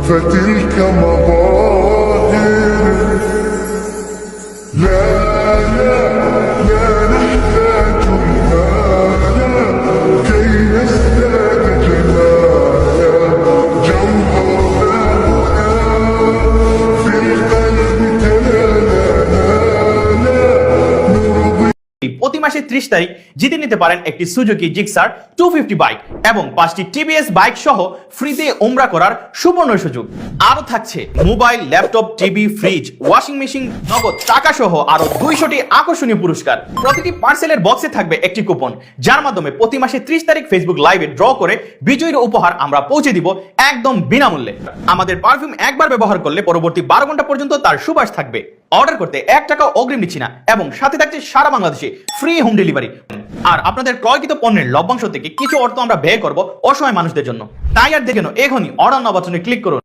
فتلك مظاهر. لا لا لا نحتاج المال كي نزداد جمالا. جوهرنا في القلب تلالا. نرضي প্রতি মাসে 30 তারিখ জিতে নিতে পারেন একটি সুজুকি জিক্সার 250 বাইক এবং 5টি টিভিএস বাইক সহ ফ্রিতে উমরা করার সুবর্ণ সুযোগ। আরো থাকছে mobile, laptop, TV, fridge, washing machine, নগদ টাকা সহ আরো 200টি আকর্ষণীয় পুরস্কার। প্রতিটি পার্সেলের বক্সে থাকবে একটি কুপন, যার মাধ্যমে প্রতি মাসে 30 তারিখ ফেসবুক লাইভে ড্র করে বিজয়ীর উপহার আমরা পৌঁছে দিব একদম বিনামূল্যে। আমাদের পারফিউম একবার ব্যবহার করলে পরবর্তী 12 ঘন্টা পর্যন্ত তার সুবাস থাকবে। অর্ডার করতে 1 টাকাও অগ্রিম নিচ্ছি না এবং সাথে থাকছে সারা বাংলাদেশে ফ্রি হোম ডেলিভারি। আর আপনাদের ক্রয়কৃত পণ্যের লভ্যাংশ থেকে কিছু অর্থ আমরা ব্যয় করব অসহায় মানুষদের জন্য। তাই আর দেখেন এখনই অর্ডার নাও বাটনে ক্লিক করুন।